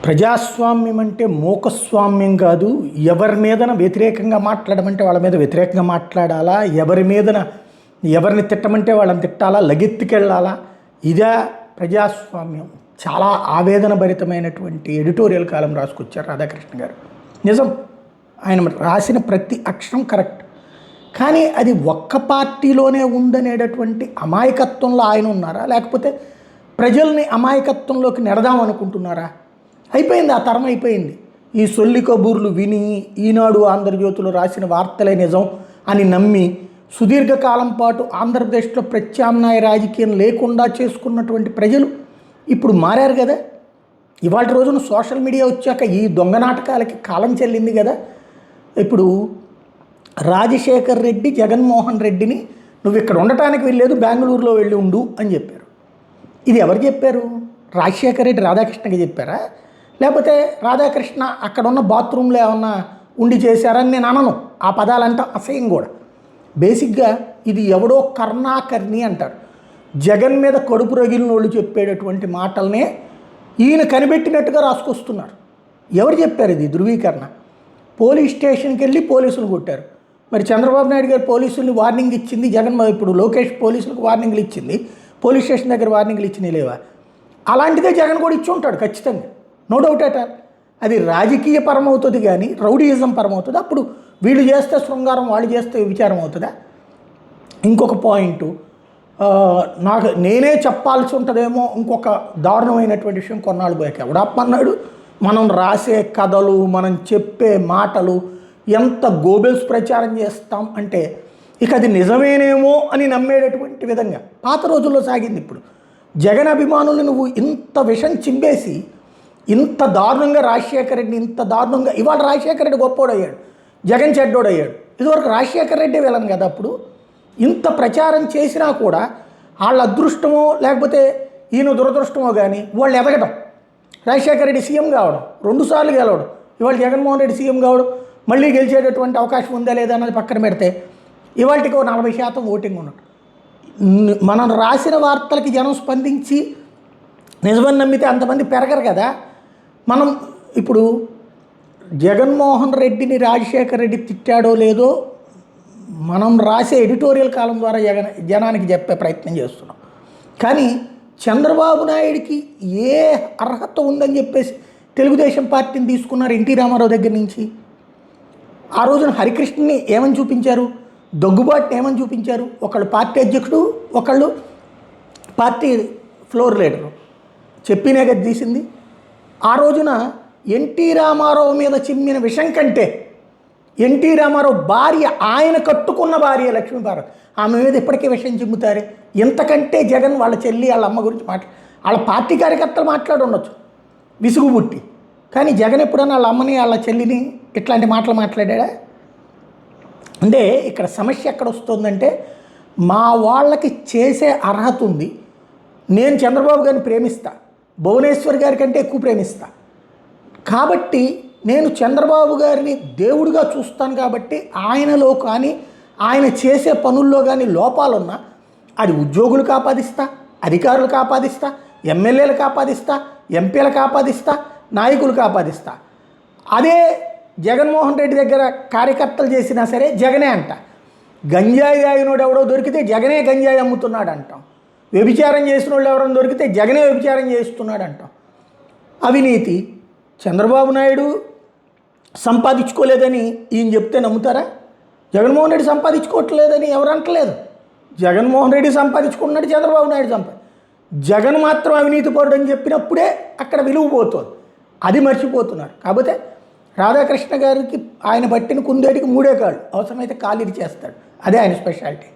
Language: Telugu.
ప్రజాస్వామ్యం అంటే మూకస్వామ్యం కాదు. ఎవరి మీదన వ్యతిరేకంగా మాట్లాడమంటే వాళ్ళ మీద వ్యతిరేకంగా మాట్లాడాలా, ఎవరి మీదన ఎవరిని తిట్టమంటే వాళ్ళని తిట్టాలా, లగెత్తుకెళ్ళాలా. ఇదే ప్రజాస్వామ్యం. చాలా ఆవేదన భరితమైనటువంటి ఎడిటోరియల్ కాలం రాసుకొచ్చారు రాధాకృష్ణ గారు. నిజం, ఆయన రాసిన ప్రతి అక్షరం కరెక్ట్. కానీ అది ఒక్క పార్టీలోనే ఉందనేటటువంటి అమాయకత్వంలో ఆయన ఉన్నారా, లేకపోతే ప్రజల్ని అమాయకత్వంలోకి నెడదాం అనుకుంటున్నారా? అయిపోయింది, ఆ తరం అయిపోయింది. ఈ సొల్లి కబూర్లు విని ఈనాడు ఆంధ్రజ్యోతిలో రాసిన వార్తలే నిజం అని నమ్మి సుదీర్ఘకాలం పాటు ఆంధ్రప్రదేశ్లో ప్రత్యామ్నాయ రాజకీయం లేకుండా చేసుకున్నటువంటి ప్రజలు ఇప్పుడు మారారు కదా. ఇవాళ రోజున సోషల్ మీడియా వచ్చాక ఈ దొంగ నాటకాలకి కాలం చెల్లింది కదా. ఇప్పుడు రాజశేఖర్ రెడ్డి జగన్మోహన్ రెడ్డిని నువ్వు ఇక్కడ ఉండటానికి వెళ్ళలేదు, బెంగళూరులో వెళ్ళి ఉండు అని చెప్పారు. ఇది ఎవరు చెప్పారు? రాజశేఖర్ రెడ్డి రాధాకృష్ణకి చెప్పారా, లేకపోతే రాధాకృష్ణ అక్కడ ఉన్న బాత్రూంలో ఏమన్నా ఉండి చేశారని నేను అనను. ఆ పదాలంటే అసహ్యం కూడా. బేసిక్గా ఇది ఎవడో కర్ణాకర్ణి అంటారు. జగన్ మీద కడుపు రగిలిన వాళ్ళు చెప్పేటటువంటి మాటలనే ఈయన కనిపెట్టినట్టుగా రాసుకొస్తున్నారు. ఎవరు చెప్పారు ఇది ధృవీకరణ? పోలీస్ స్టేషన్కి వెళ్ళి పోలీసులు కొట్టారు. మరి చంద్రబాబు నాయుడు గారు పోలీసుల్ని వార్నింగ్ ఇచ్చింది, జగన్ ఇప్పుడు లోకేష్ పోలీసులకు వార్నింగ్లు ఇచ్చింది, పోలీస్ స్టేషన్ దగ్గర వార్నింగ్లు ఇచ్చినాయి లేవా? అలాంటిదే జగన్ కూడా ఇచ్చి ఉంటాడు ఖచ్చితంగా, నో డౌట్ అట్ ఆల్. అది రాజకీయ పరం అవుతుంది కానీ రౌడీయిజం పరం అవుతుంది. అప్పుడు వీళ్ళు చేస్తే శృంగారం, వాళ్ళు చేస్తే విచారం అవుతుందా? ఇంకొక పాయింట్ నేనే చెప్పాల్సి ఉంటుందేమో, ఇంకొక దారుణమైనటువంటి విషయం. కొన్నాళ్ళు పోయాక ఎవడప్పన్నాడు మనం రాసే కథలు, మనం చెప్పే మాటలు ఎంత గోబెల్స్ ప్రచారం చేస్తాం అంటే ఇక అది నిజమేనేమో అని నమ్మేటటువంటి విధంగా పాత రోజుల్లో సాగింది. ఇప్పుడు జగన్ అభిమానులు నువ్వు ఇంత విషం చింపేసి ఇంత దారుణంగా రాజశేఖర రెడ్డిని ఇంత దారుణంగా, ఇవాళ రాజశేఖర రెడ్డి గొప్పోడయ్యాడు, జగన్ చెడ్డోడయ్యాడు. ఇదివరకు రాజశేఖర రెడ్డి వెళ్ళను కదా. అప్పుడు ఇంత ప్రచారం చేసినా కూడా వాళ్ళ అదృష్టమో లేకపోతే ఈయన దురదృష్టమో కానీ వాళ్ళు ఎదగడం, రాజశేఖర రెడ్డి సీఎం కావడం, 2 సార్లు గెలవడం, ఇవాళ జగన్మోహన్ రెడ్డి సీఎం కావడం, మళ్ళీ గెలిచేటటువంటి అవకాశం ఉందా లేదా అన్నది పక్కన పెడితే ఇవాళకి 40% ఓటింగ్ ఉన్నట్టు. మనం రాసిన వార్తలకి జనం స్పందించి నిజమని నమ్మితే అంతమంది పెరగరు కదా. మనం ఇప్పుడు జగన్మోహన్ రెడ్డిని రాజశేఖర రెడ్డి తిట్టాడో లేదో మనం రాసే ఎడిటోరియల్ కాలం ద్వారా జనానికి చెప్పే ప్రయత్నం చేస్తున్నాం. కానీ చంద్రబాబు నాయుడికి ఏ అర్హత ఉందని చెప్పేసి తెలుగుదేశం పార్టీని తీసుకున్నారు ఎన్టీ రామారావు దగ్గర నుంచి. ఆ రోజున హరికృష్ణని ఏమని చూపించారు, దగ్గుబాటుని ఏమని చూపించారు. ఒకళ్ళు పార్టీ అధ్యక్షుడు, ఒకళ్ళు పార్టీ ఫ్లోర్ లీడరు చెప్పినే కదా తీసింది. ఆ రోజున ఎన్టీ రామారావు మీద చిమ్మిన విషం కంటే ఎన్టీ రామారావు భార్య, ఆయన కట్టుకున్న భార్య లక్ష్మీపార్వతి, ఆమె మీద ఇప్పటికే విషయం చిమ్ముతారే. ఇంతకంటే జగన్ వాళ్ళ చెల్లి వాళ్ళ అమ్మ గురించి వాళ్ళ పార్టీ కార్యకర్తలు మాట్లాడి ఉండొచ్చు విసుగు పుట్టి. కానీ జగన్ ఎప్పుడన్నా వాళ్ళ అమ్మని వాళ్ళ చెల్లిని ఇట్లాంటి మాటలు మాట్లాడా? అంటే ఇక్కడ సమస్య ఎక్కడ వస్తుందంటే మా వాళ్ళకి చేసే అర్హత ఉంది. నేను చంద్రబాబు గారిని ప్రేమిస్తా, భువనేశ్వర్ గారి కంటే ఎక్కువ ప్రేమిస్తా. కాబట్టి నేను చంద్రబాబు గారిని దేవుడిగా చూస్తాను. కాబట్టి ఆయనలో కానీ ఆయన చేసే పనుల్లో కానీ లోపాలున్నా అది ఉద్యోగులకు ఆపాదిస్తా, అధికారులకు ఆపాదిస్తా, ఎమ్మెల్యేలకు ఆపాదిస్తా, ఎంపీలకు ఆపాదిస్తా, నాయకులకు ఆపాదిస్తా. అదే జగన్మోహన్ రెడ్డి దగ్గర కార్యకర్తలు చేసినా సరే జగనే అంట. గంజాయి తాగినోడు ఎవడో దొరికితే జగనే గంజాయి అమ్ముతున్నాడు అంటాం. వ్యభిచారం చేసిన వాళ్ళు ఎవరైనా దొరికితే జగనే వ్యభిచారం చేస్తున్నాడు అంటాం. అవినీతి చంద్రబాబు నాయుడు సంపాదించుకోలేదని ఈయన చెప్తే నమ్ముతారా? జగన్మోహన్ రెడ్డి సంపాదించుకోవట్లేదని ఎవరు అంటలేదు. జగన్మోహన్ రెడ్డి సంపాదించుకున్నాడు, చంద్రబాబు నాయుడు జగన్ మాత్రం అవినీతి పరుడు అని చెప్పినప్పుడే అక్కడ విలువ పోతుంది. అది మర్చిపోతున్నారు. కాకపోతే రాధాకృష్ణ గారికి ఆయన పట్టిన కుందేటికి 3 కాళ్ళు, అవసరమైతే కాలు చేస్తాడు. అదే ఆయన స్పెషాలిటీ.